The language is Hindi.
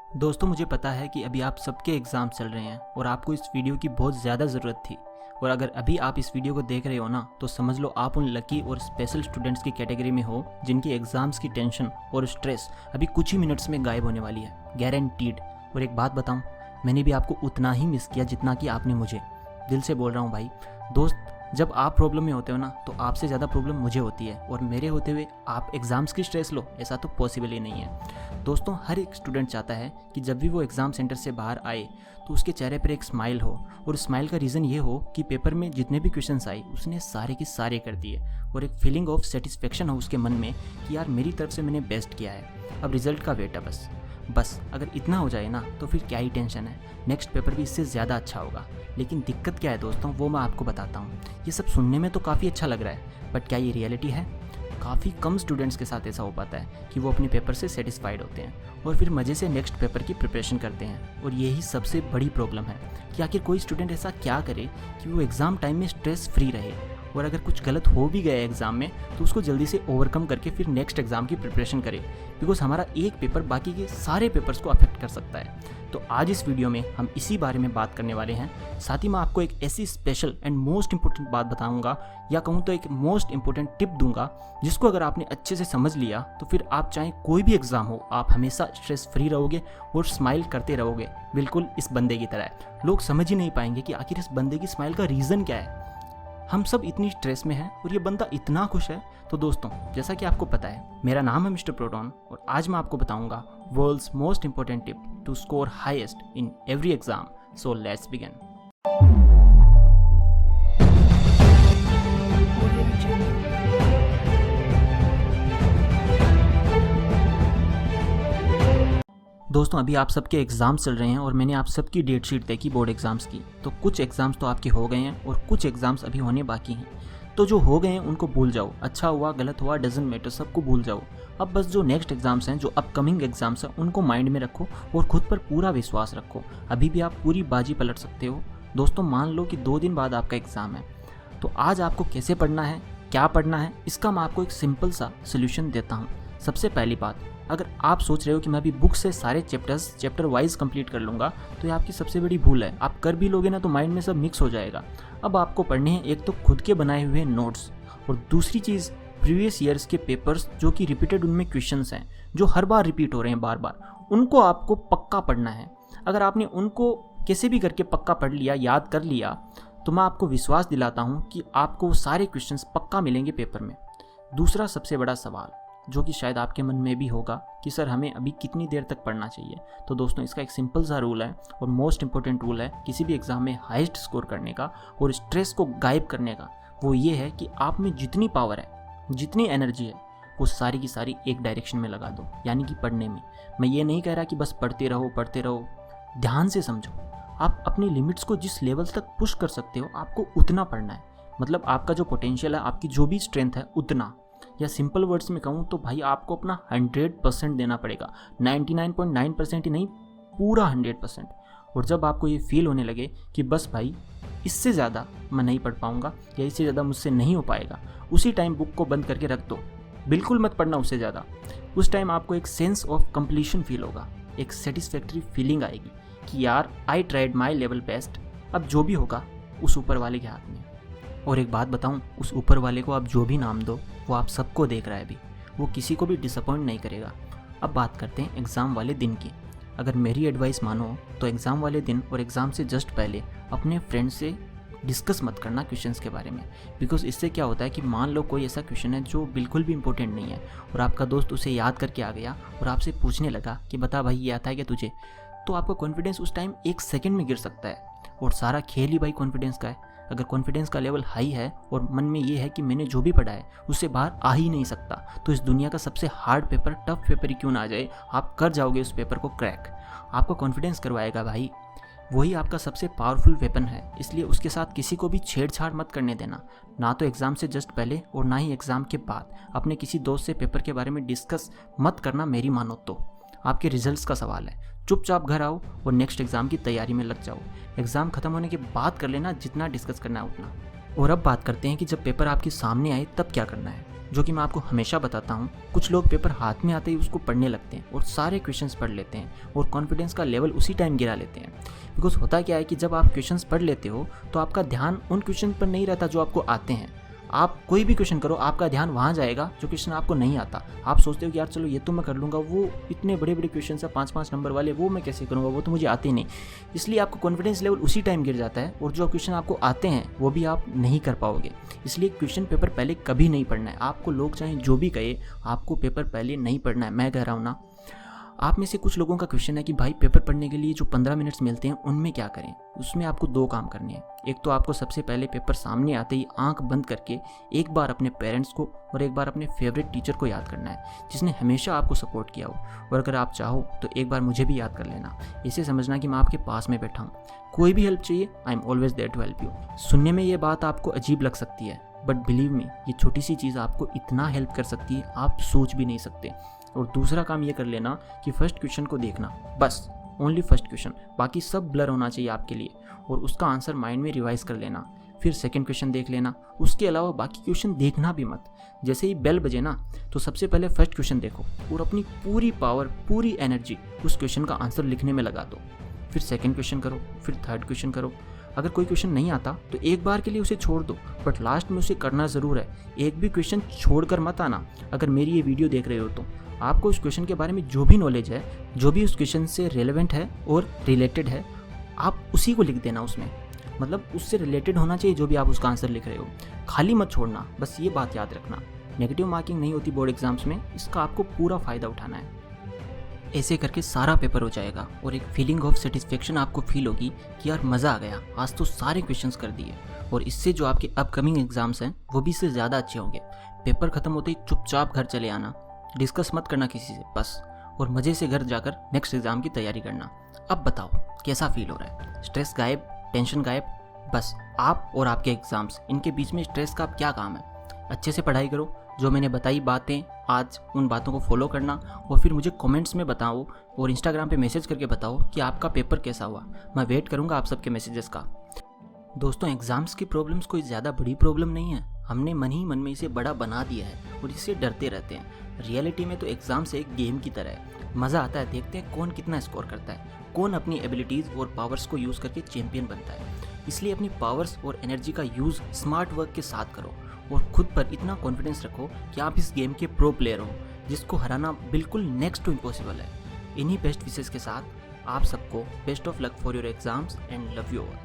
दोस्तों मुझे पता है कि अभी आप सबके एग्ज़ाम चल रहे हैं और आपको इस वीडियो की बहुत ज़्यादा ज़रूरत थी। और अगर अभी आप इस वीडियो को देख रहे हो ना, तो समझ लो आप उन लकी और स्पेशल स्टूडेंट्स की कैटेगरी में हो जिनकी एग्ज़ाम्स की टेंशन और स्ट्रेस अभी कुछ ही मिनट्स में गायब होने वाली है, गारंटीड। और एक बात बताऊं, मैंने भी आपको उतना ही मिस किया जितना कि आपने मुझे। दिल से बोल रहा हूँ भाई। दोस्त, जब आप प्रॉब्लम में होते हो ना, तो आपसे ज़्यादा प्रॉब्लम मुझे होती है, और मेरे होते हुए आप एग्ज़ाम्स की स्ट्रेस लो, ऐसा तो पॉसिबल ही नहीं है। दोस्तों, हर एक स्टूडेंट चाहता है कि जब भी वो एग्ज़ाम सेंटर से बाहर आए तो उसके चेहरे पर एक स्माइल हो, और स्माइल का रीज़न ये हो कि पेपर में जितने भी क्वेश्चंस आए उसने सारे के सारे कर दिए, और एक फीलिंग ऑफ सेटिस्फेक्शन हो उसके मन में कि यार मेरी तरफ से मैंने बेस्ट किया है, अब रिजल्ट का वेट है बस अगर इतना हो जाए ना, तो फिर क्या ही टेंशन है, नेक्स्ट पेपर भी इससे ज़्यादा अच्छा होगा। लेकिन दिक्कत क्या है दोस्तों, वो मैं आपको बताता हूँ। ये सब सुनने में तो काफ़ी अच्छा लग रहा है, बट क्या ये रियलिटी है? काफ़ी कम स्टूडेंट्स के साथ ऐसा हो पाता है कि वो अपने पेपर से सेटिस्फाइड होते हैं और फिर मज़े से नेक्स्ट पेपर की प्रिपरेशन करते हैं। और यही सबसे बड़ी प्रॉब्लम है कि आखिर कोई स्टूडेंट ऐसा क्या करे कि वो एग्ज़ाम टाइम में स्ट्रेस फ्री रहे, और अगर कुछ गलत हो भी गया एग्ज़ाम में तो उसको जल्दी से ओवरकम करके फिर नेक्स्ट एग्ज़ाम की प्रिपरेशन करे, बिकॉज हमारा एक पेपर बाकी के सारे पेपर्स को अफेक्ट कर सकता है। तो आज इस वीडियो में हम इसी बारे में बात करने वाले हैं। साथ ही मैं आपको एक ऐसी स्पेशल एंड मोस्ट इंपॉर्टेंट बात बताऊंगा, या कहूँ तो एक मोस्ट इंपॉर्टेंट टिप दूंगा, जिसको अगर आपने अच्छे से समझ लिया तो फिर आप चाहे कोई भी एग्ज़ाम हो, आप हमेशा स्ट्रेस फ्री रहोगे और स्माइल करते रहोगे, बिल्कुल इस बंदे की तरह। लोग समझ ही नहीं पाएंगे कि आखिर इस बंदे की स्माइल का रीज़न क्या है। हम सब इतनी स्ट्रेस में हैं और ये बंदा इतना खुश है। तो दोस्तों, जैसा कि आपको पता है, मेरा नाम है मिस्टर प्रोटॉन, और आज मैं आपको बताऊंगा world's most important tip to score highest in every exam. So let's begin. दोस्तों, अभी आप सबके एग्ज़ाम्स चल रहे हैं और मैंने आप सबकी डेट शीट देखी बोर्ड एग्ज़ाम्स की। तो कुछ एग्ज़ाम्स तो आपके हो गए हैं और कुछ एग्ज़ाम्स अभी होने बाकी हैं। तो जो हो गए हैं उनको भूल जाओ, अच्छा हुआ गलत हुआ डजंट मैटर, सबको भूल जाओ। अब बस जो नेक्स्ट एग्ज़ाम्स हैं, जो अपकमिंग एग्ज़ाम्स हैं, उनको माइंड में रखो और खुद पर पूरा विश्वास रखो। अभी भी आप पूरी बाजी पलट सकते हो। दोस्तों, मान लो कि 2 दिन बाद आपका एग्ज़ाम है, तो आज आपको कैसे पढ़ना है, क्या पढ़ना है, इसका मैं आपको एक सिंपल सा सोल्यूशन देता हूँ। सबसे पहली बात, अगर आप सोच रहे हो कि मैं अभी बुक से सारे चैप्टर वाइज कंप्लीट कर लूँगा, तो ये आपकी सबसे बड़ी भूल है। आप कर भी लोगे ना तो माइंड में सब मिक्स हो जाएगा। अब आपको पढ़ने हैं एक तो खुद के बनाए हुए नोट्स, और दूसरी चीज़ प्रीवियस ईयर्स के पेपर्स जो कि रिपीटेड उनमें क्वेश्चंस हैं, जो हर बार रिपीट हो रहे हैं बार बार, उनको आपको पक्का पढ़ना है। अगर आपने उनको कैसे भी करके पक्का पढ़ लिया, याद कर लिया, तो मैं आपको विश्वास दिलाता हूँ कि आपको वो सारे क्वेश्चंस पक्का मिलेंगे पेपर में। दूसरा सबसे बड़ा सवाल जो कि शायद आपके मन में भी होगा कि सर हमें अभी कितनी देर तक पढ़ना चाहिए, तो दोस्तों इसका एक सिंपल सा रूल है और मोस्ट इंपॉर्टेंट रूल है किसी भी एग्ज़ाम में हाईएस्ट स्कोर करने का और स्ट्रेस को गायब करने का। वो ये है कि आप में जितनी पावर है, जितनी एनर्जी है, वो सारी की सारी एक डायरेक्शन में लगा दो, यानी कि पढ़ने में। मैं ये नहीं कह रहा कि बस पढ़ते रहो, ध्यान से समझो। आप अपनी लिमिट्स को जिस लेवल तक पुश कर सकते हो, आपको उतना पढ़ना है। मतलब आपका जो पोटेंशियल है, आपकी जो भी स्ट्रेंथ है, उतना। या सिंपल वर्ड्स में कहूँ तो भाई आपको अपना 100% देना पड़ेगा, 99.9% ही नहीं, पूरा 100%। और जब आपको ये फील होने लगे कि बस भाई इससे ज़्यादा मैं नहीं पढ़ पाऊँगा या इससे ज़्यादा मुझसे नहीं हो पाएगा, उसी टाइम बुक को बंद करके रख दो, बिल्कुल मत पढ़ना उससे ज़्यादा। उस टाइम आपको एक सेंस ऑफ कंप्लीशन फील होगा, एक सेटिस्फैक्ट्री फीलिंग आएगी कि यार I tried my level best. अब जो भी होगा उस ऊपर वाले के हाथ में। और एक बात बताऊं, उस ऊपर वाले को आप जो भी नाम दो, वो आप सबको देख रहा है अभी, वो किसी को भी डिसअपॉइंट नहीं करेगा। अब बात करते हैं एग्ज़ाम वाले दिन की। अगर मेरी एडवाइस मानो तो एग्ज़ाम वाले दिन और एग्ज़ाम से जस्ट पहले अपने फ्रेंड से डिस्कस मत करना क्वेश्चंस के बारे में, बिकॉज इससे क्या होता है कि मान लो कोई ऐसा क्वेश्चन है जो बिल्कुल भी इंपॉर्टेंट नहीं है और आपका दोस्त उसे याद करके आ गया और आपसे पूछने लगा कि बता भाई ये आता है क्या तुझे, तो आपका कॉन्फिडेंस उस टाइम 1 सेकेंड में गिर सकता है। और सारा खेल ही भाई कॉन्फिडेंस का है। अगर कॉन्फिडेंस का लेवल हाई है और मन में ये है कि मैंने जो भी पढ़ा है उससे बाहर आ ही नहीं सकता, तो इस दुनिया का सबसे हार्ड पेपर, टफ पेपर ही क्यों ना आ जाए, आप कर जाओगे उस पेपर को क्रैक। आपको कॉन्फिडेंस करवाएगा भाई, वही आपका सबसे पावरफुल वेपन है। इसलिए उसके साथ किसी को भी छेड़छाड़ मत करने देना, ना तो एग्ज़ाम से जस्ट पहले और ना ही एग्ज़ाम के बाद। अपने किसी दोस्त से पेपर के बारे में डिस्कस मत करना, मेरी मानो तो। आपके रिजल्ट्स का सवाल है, चुपचाप घर आओ और नेक्स्ट एग्ज़ाम की तैयारी में लग जाओ। एग्ज़ाम खत्म होने के बाद कर लेना जितना डिस्कस करना है उतना। और अब बात करते हैं कि जब पेपर आपके सामने आए तब क्या करना है। जो कि मैं आपको हमेशा बताता हूँ। कुछ लोग पेपर हाथ में आते ही उसको पढ़ने लगते हैं और सारे क्वेश्चंस पढ़ लेते हैं और कॉन्फिडेंस का लेवल उसी टाइम गिरा लेते हैं। बिकॉज होता क्या है कि जब आप क्वेश्चंस पढ़ लेते हो तो आपका ध्यान उन क्वेश्चन पर नहीं रहता जो आपको आते हैं। आप कोई भी क्वेश्चन करो, आपका ध्यान वहाँ जाएगा जो क्वेश्चन आपको नहीं आता। आप सोचते हो कि यार चलो ये तो मैं कर लूँगा, वो इतने बड़े बड़े क्वेश्चन है 5-5 नंबर वाले, वो मैं कैसे करूँगा, वो तो मुझे आते ही नहीं। इसलिए आपका कॉन्फिडेंस लेवल उसी टाइम गिर जाता है और जो क्वेश्चन आपको आते हैं वो भी आप नहीं कर पाओगे। इसलिए क्वेश्चन पेपर पहले कभी नहीं पढ़ना है। आपको लोग चाहे जो भी कहे, आपको पेपर पहले नहीं पढ़ना है। मैं कह रहा हूँ ना, आप में से कुछ लोगों का क्वेश्चन है कि भाई पेपर पढ़ने के लिए जो 15 मिनट्स मिलते हैं उनमें क्या करें। उसमें आपको 2 काम करने हैं। एक तो आपको सबसे पहले पेपर सामने आते ही आंख बंद करके एक बार अपने पेरेंट्स को और एक बार अपने फेवरेट टीचर को याद करना है जिसने हमेशा आपको सपोर्ट किया हो। और अगर आप चाहो तो एक बार मुझे भी याद कर लेना। इसे समझना कि मैं आपके पास में बैठा हूँ। कोई भी हेल्प चाहिए, I am always there to help you. सुनने में ये बात आपको अजीब लग सकती है, बट बिलीव मी, ये छोटी सी चीज़ आपको इतना हेल्प कर सकती है आप सोच भी नहीं सकते। और दूसरा काम ये कर लेना कि फर्स्ट क्वेश्चन को देखना, बस ओनली फर्स्ट क्वेश्चन, बाकी सब ब्लर होना चाहिए आपके लिए, और उसका आंसर माइंड में रिवाइज कर लेना। फिर सेकंड क्वेश्चन देख लेना, उसके अलावा बाकी क्वेश्चन देखना भी मत। जैसे ही बेल बजे ना तो सबसे पहले फर्स्ट क्वेश्चन देखो और अपनी पूरी पावर, पूरी एनर्जी उस क्वेश्चन का आंसर लिखने में लगा दो। फिर सेकंड क्वेश्चन करो, फिर थर्ड क्वेश्चन करो। अगर कोई क्वेश्चन नहीं आता तो एक बार के लिए उसे छोड़ दो, बट लास्ट में उसे करना ज़रूर है। एक भी क्वेश्चन छोड़कर मत आना। अगर मेरी ये वीडियो देख रहे हो तो आपको उस क्वेश्चन के बारे में जो भी नॉलेज है, जो भी उस क्वेश्चन से रेलेवेंट है और रिलेटेड है, आप उसी को लिख देना उसमें। मतलब उससे रिलेटेड होना चाहिए जो भी आप उसका आंसर लिख रहे हो, खाली मत छोड़ना। बस ये बात याद रखना, नेगेटिव मार्किंग नहीं होती बोर्ड एग्जाम्स में, इसका आपको पूरा फ़ायदा उठाना है। ऐसे करके सारा पेपर हो जाएगा और एक फीलिंग ऑफ सेटिस्फेक्शन आपको फील होगी कि यार मज़ा आ गया, आज तो सारे क्वेश्चंस कर दिए। और इससे जो आपके अपकमिंग एग्जाम्स हैं वो भी इससे ज़्यादा अच्छे होंगे। पेपर ख़त्म होते ही चुपचाप घर चले आना, डिस्कस मत करना किसी से बस, और मज़े से घर जाकर नेक्स्ट एग्ज़ाम की तैयारी करना। अब बताओ कैसा फील हो रहा है? स्ट्रेस गायब, टेंशन गायब। बस आप और आपके एग्ज़ाम्स, इनके बीच में स्ट्रेस का अब क्या काम है? अच्छे से पढ़ाई करो, जो मैंने बताई बातें आज, उन बातों को फॉलो करना, और फिर मुझे कमेंट्स में बताओ और इंस्टाग्राम पे मैसेज करके बताओ कि आपका पेपर कैसा हुआ। मैं वेट करूँगा आप सबके मैसेजेस का। दोस्तों, एग्ज़ाम्स की प्रॉब्लम्स कोई ज़्यादा बड़ी प्रॉब्लम नहीं है। हमने मन ही मन में इसे बड़ा बना दिया है और इससे डरते रहते हैं। रियलिटी में तो एग्ज़ाम्स एक गेम की तरह है। मज़ा आता है, देखते हैं कौन कितना स्कोर करता है, कौन अपनी एबिलिटीज़ और पावर्स को यूज़ करके चैंपियन बनता है। इसलिए अपनी पावर्स और एनर्जी का यूज़ स्मार्ट वर्क के साथ करो और खुद पर इतना कॉन्फिडेंस रखो कि आप इस गेम के प्रो प्लेयर हो, जिसको हराना बिल्कुल नेक्स्ट टू इम्पॉसिबल है। इन्हीं बेस्ट विशेस के साथ आप सबको best of luck for your exams and love you all.